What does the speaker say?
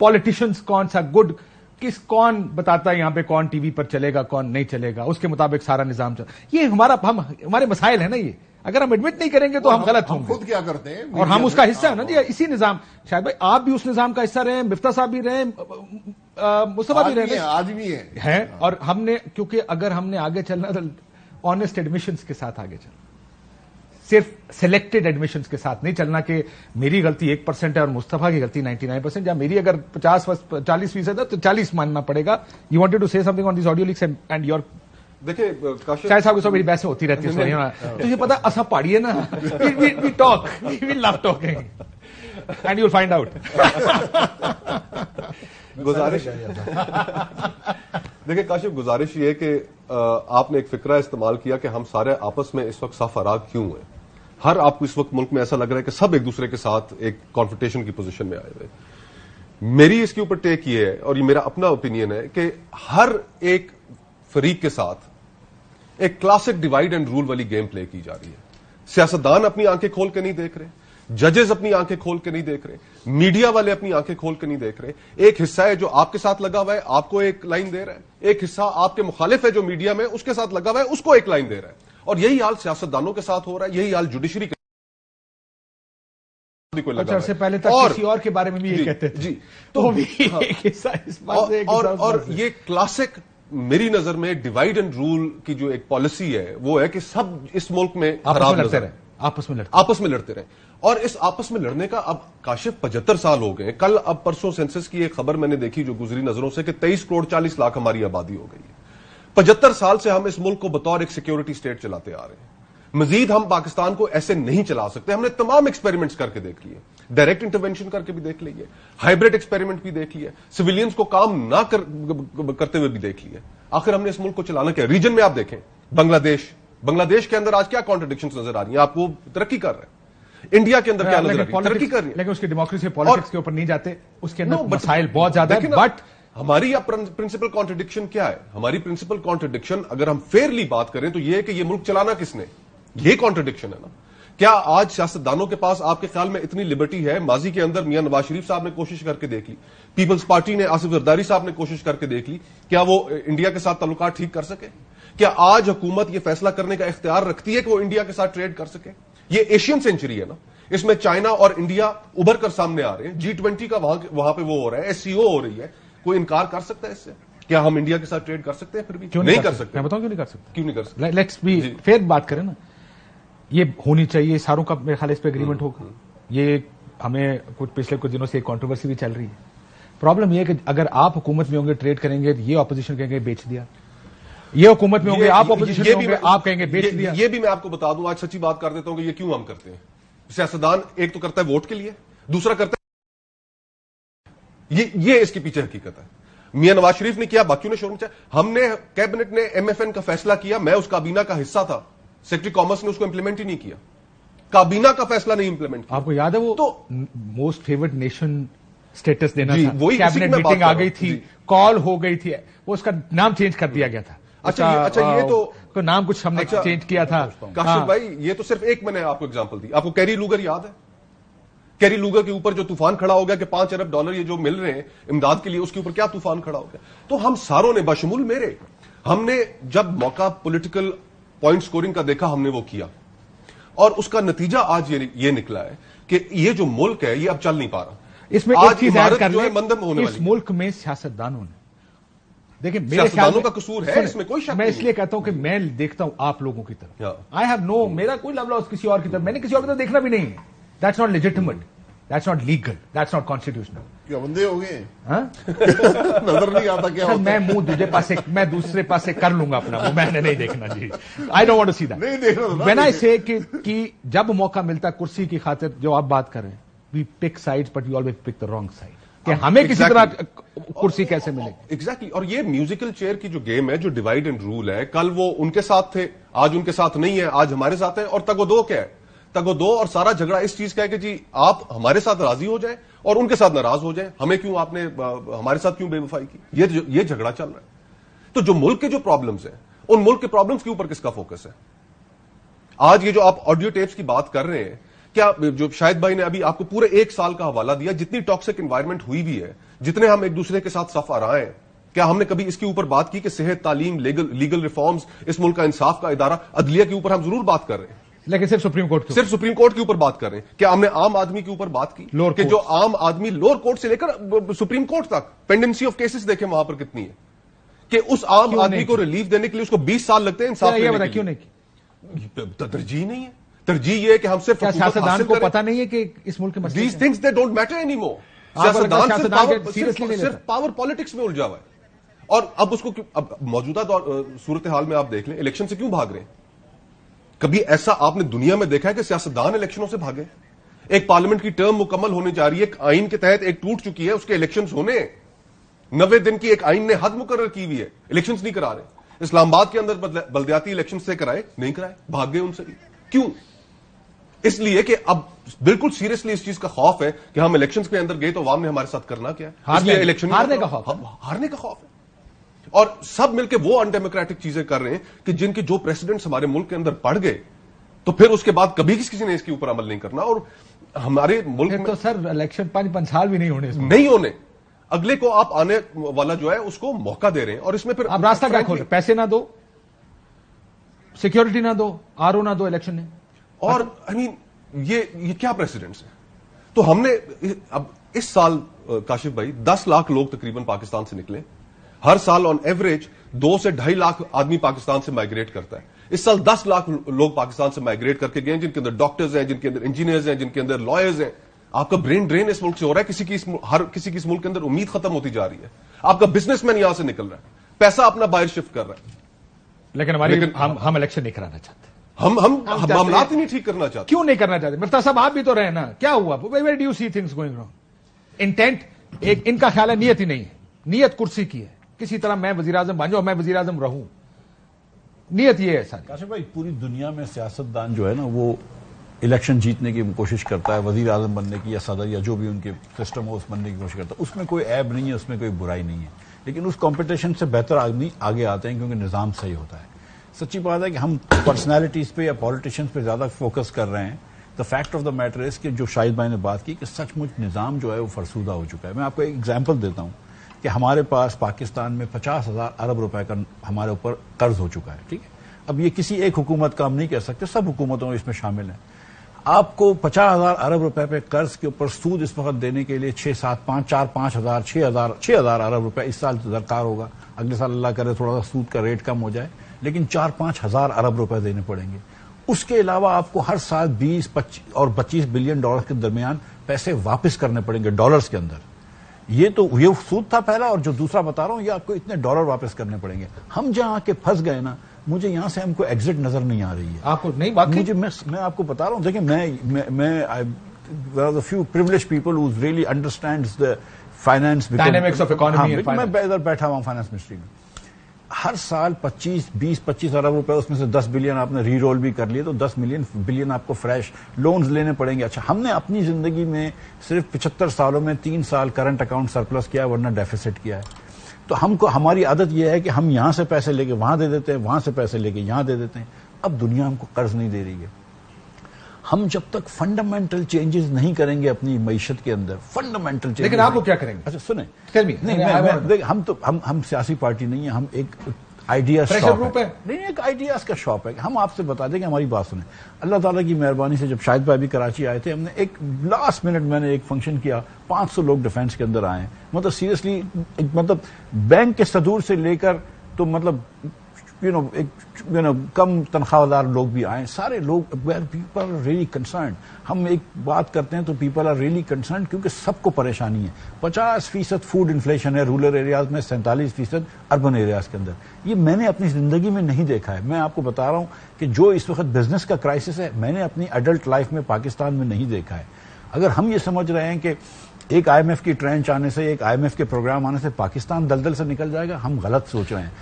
Politicians कौन सा good, कौन बताता है यहां पे कौन टीवी पर चलेगा कौन नहीं चलेगा, उसके मुताबिक सारा निजाम चल, ये हमारे मसाइल है ना ये। अगर हम एडमिट नहीं करेंगे तो हम गलत होंगे। खुद क्या करते हैं और हम उसका हिस्सा है ना जी, इसी निजाम। शायद भाई आप भी उस निजाम का हिस्सा रहे, मिफ्ता साहब भी रहे, मुस्तफा भी रहे, आज भी है। और हमने, क्योंकि अगर हमने आगे चलना तो ऑनेस्ट एडमिशंस के साथ आगे चलना, सिर्फ सिलेक्टेड एडमिशंस के साथ नहीं चलना कि मेरी गलती 1% है और मुस्तफा की गलती 99%, या मेरी अगर 40% है तो 40 मानना पड़ेगा। You wanted to say something on this audio leaks and your, देखिए शायद साहब के साथ मेरी बहसें होती रहती है, तो ये पता असा पहाड़ी है ना, we talk, we love talking and you will find out. गुजारिश देखिए काशिफ, गुजारिश ये कि आपने एक फिक्रा इस्तेमाल किया कि हम सारे आपस में इस वक्त साफराग क्यों हैं। हर आपको इस वक्त मुल्क में ऐसा लग रहा है कि सब एक दूसरे के साथ एक कॉन्फ्रंटेशन की पोजीशन में आए हुए। मेरी इसके ऊपर टेक ये है, और ये मेरा अपना ओपिनियन है, कि हर एक फरीक के साथ एक क्लासिक डिवाइड एंड रूल वाली गेम प्ले की जा रही है। सियासतदान अपनी आंखें खोल के नहीं देख रहे, जजेस अपनी आंखें खोल के नहीं देख रहे, मीडिया वाले अपनी आंखें खोल के नहीं देख रहे। एक हिस्सा है जो आपके साथ लगा हुआ है, आपको एक लाइन दे रहा है, एक हिस्सा आपके मुखालिफ है जो मीडिया में उसके साथ लगा हुआ है, उसको एक लाइन दे रहा है। और यही हाल सियासतदानों के साथ हो रहा है, यही हाल जुडिशरी के कोई लगा से पहले तक किसी और के बारे में भी ये कहते थे जी, तो भी एक हिस्सा इस बात से, और ये क्लासिक मेरी नजर में डिवाइड एंड रूल की जो एक पॉलिसी है वो है कि सब इस मुल्क में खराब लड़ते रहे, आपस में लड़ते रहे। और इस आपस में लड़ने का अब काशिफ 75 साल हो गए। कल अब परसों सेंसस की एक खबर मैंने देखी जो गुजरी नजरों से कि 23 करोड़ 40 लाख हमारी आबादी हो गई है। 75 साल से हम इस मुल्क को बतौर एक सिक्योरिटी स्टेट चलाते आ रहे हैं। मजीद हम पाकिस्तान को ऐसे नहीं चला सकते। हमने तमाम एक्सपेरिमेंट्स करके देख लिए, डायरेक्ट इंटरवेंशन करके भी देख लिए, हाइब्रिड एक्सपेरिमेंट भी देख लिए, सिविलियंस को काम ना करते हुए भी देख लिए। आखिर हमने इस मुल्क को चलाना क्या? रीजन में आप देखें बांग्लादेश के अंदर आज क्या कॉन्ट्रडिक्शंस नजर आ रही है आपको? तरक्की कर रहे हैं। इंडिया के अंदर क्या नजर आ रही है? तरक्की कर रही है, लेकिन उसकी डेमोक्रेसी पॉलिटिक्स के ऊपर नहीं जाते, उसके अंदर मसाइल बहुत ज्यादा है। बट हमारी प्रिंसिपल कॉन्ट्रडिक्शन क्या है? हमारी प्रिंसिपल कॉन्ट्रडिक्शन अगर हम फेयरली बात करें तो यह है कि यह मुल्क चलाना किसने, ये कॉन्ट्रडिक्शन है ना। क्या आज सियासतदानों के पास आपके ख्याल में इतनी लिबर्टी है? माजी के अंदर मियां नवाज शरीफ साहब ने कोशिश करके देख ली, पीपल्स पार्टी ने, आसिफ जरदारी साहब ने कोशिश करके देख ली, क्या वो इंडिया के साथ ताल्लुकात ठीक कर सके? क्या आज हुकूमत ये फैसला करने का इख्तियार रखती है कि वो इंडिया के साथ ट्रेड कर सके? ये एशियन सेंचुरी है ना, इसमें चाइना और इंडिया उभर कर सामने आ रहे हैं। G20 का वहां पे वो हो रहा है, SCO हो रही है। कोई इनकार कर सकता है इससे? क्या हम इंडिया के साथ ट्रेड कर सकते हैं? फिर भी क्यों नहीं कर सकते? मैं बताऊं क्यों नहीं कर सकते? क्यों नहीं कर सकते? लेट्स बी फेयर बात करें ना, ये होनी चाहिए, सारों का मेरे ख्याल इस पे एग्रीमेंट होगा। ये हमें पिछले कुछ दिनों से एक कंट्रोवर्सी भी चल रही है। प्रॉब्लम ये है कि अगर आप हुकूमत में होंगे ट्रेड करेंगे, ये ऑपोजिशन कहेंगे बेच दिया, ये हुकूमत में होंगे आप ऑपोजिशन में होंगे आप कहेंगे बेच दिया। ये भी मैं आपको बता दूं, आज सच्ची बात कर देता हूं कि ये क्यों हम करते हैं। सियासतदान एक तो करता है वोट के लिए, दूसरा करता है ये इसके पीछे हकीकत है। मियां नवाज शरीफ ने किया, बाकियों ने शोर मचाया। हमने कैबिनेट ने MFN का फैसला किया, मैं उस काबीना का हिस्सा था, सेक्रेटरी कॉमर्स ने उसको इंप्लीमेंट ही नहीं किया, काबीना का फैसला नहीं इंप्लीमेंट किया। आपको याद है वो तो मोस्ट फेवर्ड नेशन स्टेटस देना था, वही कैबिनेट मीटिंग आ गई थी, कॉल हो गई थी, वो उसका नाम चेंज कर दिया गया था। अच्छा ये तो नाम कुछ हमने चेंज किया था। काशिफ भाई ये तो सिर्फ एक मैंने आपको एग्जांपल दी। आपको कैरी लूगर याद है? कैरी लूगर के ऊपर जो तूफान खड़ा हो गया कि $5 अरब ये जो मिल रहे हैं इमदाद के लिए, उसके ऊपर क्या तूफान खड़ा हो गया। तो हम सारों ने, बशमूल मेरे, हमने जब मौका पॉलिटिकल पॉइंट स्कोरिंग का देखा, हमने वो किया, और उसका नतीजा आज ये निकला है कि ये जो मुल्क है ये अब चल नहीं पा रहा। इसमें आज एक चीज ऐड कर लें, मंदम होने वाली, इस मुल्क में सियासतदानों ने, देखिए मेरे ख्याल में का कसूर है, इसमें कोई शक मैं इसलिए कहता हूं कि मैं देखता हूं आप लोगों की तरफ, आई हैव नो, मेरा कोई लव लॉस किसी और की तरफ, मैंने किसी और की तरफ देखना भी नहीं है। That's not legitimate, that's not legal, that's not constitutional. क्या बंदे हो गए? नजर नहीं आता क्या? मैं मुंह मैं दूसरे पासे कर लूंगा अपना, वो मैंने नहीं देखना जी। I don't want to see that. नहीं देखना। व्हेन आई से कि जब मौका मिलता कुर्सी की खातिर, जो आप बात कर रहे हैं, we pick sides but we always pick the wrong side, कि हमें किसी तरह कुर्सी कैसे मिलेगी। एग्जैक्टली। और ये म्यूजिकल चेयर की जो गेम है, जो डिवाइड एंड रूल है, कल वो उनके साथ थे, आज उनके साथ नहीं है, आज हमारे साथ है। और तगो-दो क्या है? तगो-दो और सारा झगड़ा इस चीज का है कि जी आप हमारे साथ राजी हो जाए और उनके साथ नाराज हो जाए, हमें क्यों, आपने हमारे साथ क्यों बेवफाई की। ये झगड़ा चल रहा है। तो जो मुल्क के जो प्रॉब्लम्स हैं, उन मुल्क के प्रॉब्लम्स के ऊपर किसका फोकस है? आज ये जो आप ऑडियो टेप्स की बात कर रहे हैं, کیا جو شاہد بھائی نے ابھی آپ کو پورے 1 سال کا حوالہ دیا، جتنی ٹاکسک انوائرمنٹ ہوئی بھی ہے، جتنے ہم ایک دوسرے کے ساتھ صف آرا ہیں، کیا ہم نے کبھی اس کے اوپر بات کی کہ صحت، تعلیم، لیگل ریفارمز، اس ملک کا انصاف کا ادارہ، عدلیہ کے اوپر ہم ضرور بات کر رہے ہیں، لیکن صرف سپریم کورٹ کے صرف سپریم کورٹ کے اوپر بات کر رہے ہیں؟ کیا ہم نے عام آدمی کے اوپر بات کی لوور کہ کورٹ؟ جو عام آدمی لوور کورٹ سے لے کر سپریم کورٹ تک پینڈنسی آف کیسز دیکھیں وہاں پر کتنی ہے، کہ اس عام آدمی کو ریلیف دینے کے لیے اس کو 20 سال لگتے ہیں انصاف یہ دینے بتا کے کیوں لیے؟ نہیں کی؟ ترجیح نہیں ہے، ترجیح یہ ہے کہ ہم صرف کیا حکومت سیاستدان حاصل کو کریں؟ پتا نہیں ہے کہ اس ملک کے مسئلے These کیا ہیں؟ things they don't matter anymore. آپ کو لگتا ہے سیاستدان کے seriously صرف نہیں لیتا؟ صرف پاور پالیٹکس میں الجھا ہوا ہے، اور اب اس کو اب موجودہ صورتحال میں آپ دیکھ لیں، الیکشن سے کیوں بھاگ رہے ہیں؟ کبھی ایسا آپ نے دنیا میں دیکھا ہے کہ سیاستدان الیکشنوں سے بھاگے؟ ایک پارلیمنٹ کی ٹرم مکمل ہونے جا رہی ہے، ایک آئین کے تحت ایک ٹوٹ چکی ہے، اس کے الیکشنز ہونے ہیں، 90 دن کی ایک آئین نے حد مقرر کی ہوئی ہے، الیکشنز نہیں کرا رہے۔ اسلام آباد کے اندر بلدیاتی الیکشن سے کرائے نہیں کرائے، بھاگ گئے ان سے بھی۔ کیوں؟ اس لیے کہ اب بالکل سیریسلی اس چیز کا خوف ہے کہ ہم الیکشنز کے اندر گئے تو عوام نے ہمارے ساتھ کرنا کیا ہے، اس لیے الیکشن ہارنے کا خوف، ہارنے کا خوف ہے، اور سب مل کے وہ ان ڈیموکریٹک چیزیں کر رہے ہیں کہ جن کے جو پریسیڈنٹس ہمارے ملک کے اندر پڑ گئے تو پھر اس کے بعد کبھی کسی نے اس کے اوپر عمل نہیں کرنا، اور ہمارے ملک میں تو سر الیکشن 5 سال بھی نہیں ہونے اس میں، نہیں ہونے، اگلے کو آپ آنے والا جو ہے اس کو موقع دے رہے ہیں، اور اس میں پھر آپ راستہ کیا کھول رہے؟ پیسے نہ دو، سیکیورٹی نہ دو، RO نہ دو الیکشن میں، اور یہ کیا پریسیڈنٹس ہیں؟ تو ہم نے اب اس سال کاشف بھائی 10 لاکھ لوگ تقریباً پاکستان سے نکلے، ہر سال آن ایوریج 2 سے 2.5 لاکھ آدمی پاکستان سے مائگریٹ کرتا ہے، اس سال 10 لاکھ لوگ پاکستان سے مائگریٹ کر کے گئے، جن کے اندر ڈاکٹرز ہیں، جن کے اندر انجینئرز ہیں، جن کے اندر لائرز ہیں۔ آپ کا برین ڈرین اس ملک سے ہو رہا ہے، ہر کسی کی اس ملک کے اندر امید ختم ہوتی جا رہی ہے، آپ کا بزنس مین یہاں سے نکل رہا ہے، پیسہ اپنا باہر شفٹ کر رہا ہے، لیکن ہم الیکشن نہیں کرانا چاہتے، ہم معاملات ہی نہیں ٹھیک کرنا چاہتے۔ کیوں نہیں کرنا چاہتے؟ مرتضی صاحب آپ بھی تو رہے نا، کیا ہوا؟ Where do you see things going wrong? Intent ان کا خیال ہے نیت ہی نہیں ہے، نیت کرسی کی ہے، کسی طرح میں وزیر اعظم بن جاؤں، میں وزیر اعظم رہوں، نیت یہ ہے ساری۔ کاشف بھائی، پوری دنیا میں سیاستدان جو ہے نا وہ الیکشن جیتنے کی کوشش کرتا ہے، وزیر اعظم بننے کی یا صدر یا جو بھی ان کے سسٹم ہو اس بننے کی کوشش کرتا ہے، اس میں کوئی عیب نہیں ہے، اس میں کوئی برائی نہیں ہے، لیکن اس کمپٹیشن سے بہتر آدمی آگے آتے ہیں کیونکہ نظام صحیح ہوتا ہے۔ سچی بات ہے کہ ہم پرسنالٹیز پہ یا پولیٹیشینز پہ زیادہ فوکس کر رہے ہیں۔ The fact of the matter is کہ جو شاہد بھائی نے بات کی کہ سچ مچ نظام جو ہے وہ فرسودہ ہو چکا ہے۔ میں آپ کو ایک ایگزامپل دیتا ہوں کہ ہمارے پاس پاکستان میں 50,000 ارب روپے کا ہمارے اوپر قرض ہو چکا ہے، ٹھیک ہے؟ اب یہ کسی ایک حکومت کا ہم نہیں کہہ سکتے، سب حکومتوں اس میں شامل ہیں۔ آپ کو 50,000 ارب روپے پہ قرض کے اوپر سود اس وقت دینے کے لیے 6,000 ارب روپے اس سال درکار ہوگا، اگلے سال اللہ کرے تھوڑا سا سود کا ریٹ کم ہو جائے، لیکن 4-5 ہزار ارب روپے دینے پڑیں گے۔ اس کے علاوہ آپ کو ہر سال 20 اور 25 بلین ڈالر کے درمیان پیسے واپس کرنے پڑیں گے ڈالرز کے اندر۔ یہ سود تھا پہلا، اور جو دوسرا بتا رہا ہوں یہ آپ کو اتنے ڈالر واپس کرنے پڑیں گے۔ ہم جہاں کے پھنس گئے نا، مجھے یہاں سے ہم کو ایگزٹ نظر نہیں آ رہی ہے۔ آپ کو نہیں بات مجھے میں آپ کو بتا رہا ہوں، دیکھیں میں few privileged people who really understands the finance Dynamics of economy and finance. میں ادھر بیٹھا ہوا ہوں فائنانس منسٹری میں۔ ہر سال 20-25 ارب روپے، اس میں سے 10 بلین آپ نے ری رول بھی کر لیے تو 10 بلین آپ کو فریش لونز لینے پڑیں گے۔ اچھا، ہم نے اپنی زندگی میں صرف 75 سالوں میں 3 سال کرنٹ اکاؤنٹ سرپلس کیا ہے، ورنہ ڈیفیسٹ کیا ہے۔ تو ہماری عادت یہ ہے کہ ہم یہاں سے پیسے لے کے وہاں دے دیتے ہیں، وہاں سے پیسے لے کے یہاں دے دیتے ہیں۔ اب دنیا ہم کو قرض نہیں دے رہی ہے۔ ہم جب تک فنڈامنٹل چینجز نہیں کریں گے اپنی معیشت کے اندر، فنڈامنٹل چینجز، لیکن آپ وہ کیا کریں گے؟ اچھا سنیں، Tell me. نہیں، ہم سیاسی پارٹی نہیں ہیں، ہم ایک آئیڈیاز گروپ ہے، نہیں، ایک آئیڈیاز کا شاپ ہے۔ ہم آپ سے بتا دیں کہ ہماری بات سنیں۔ اللہ تعالیٰ کی مہربانی سے جب شاہد بھائی بھی کراچی آئے تھے، ہم نے ایک لاسٹ منٹ میں نے ایک فنکشن کیا، 500 لوگ ڈیفینس کے اندر آئے ہیں، مطلب سیریسلی، مطلب بینک کے صدور سے لے کر تو مطلب کم تنخواہ دار لوگ بھی آئے، سارے لوگ، پیپل آر ریئلی کنسرنڈ۔ ہم ایک بات کرتے ہیں تو پیپل آر ریئلی کنسرنڈ کیونکہ سب کو پریشانی ہے۔ 50% فوڈ انفلیشن ہے رورل ایریاز میں، 47% اربن ایریاز کے اندر۔ یہ میں نے اپنی زندگی میں نہیں دیکھا ہے۔ میں آپ کو بتا رہا ہوں کہ جو اس وقت بزنس کا کرائسس ہے، میں نے اپنی ایڈلٹ لائف میں پاکستان میں نہیں دیکھا ہے۔ اگر ہم یہ سمجھ رہے ہیں کہ ایک IMF کی ٹرینچ آنے سے، ایک IMF کے پروگرام آنے سے پاکستان دلدل سے نکل جائے گا، ہم غلط سوچ رہے ہیں۔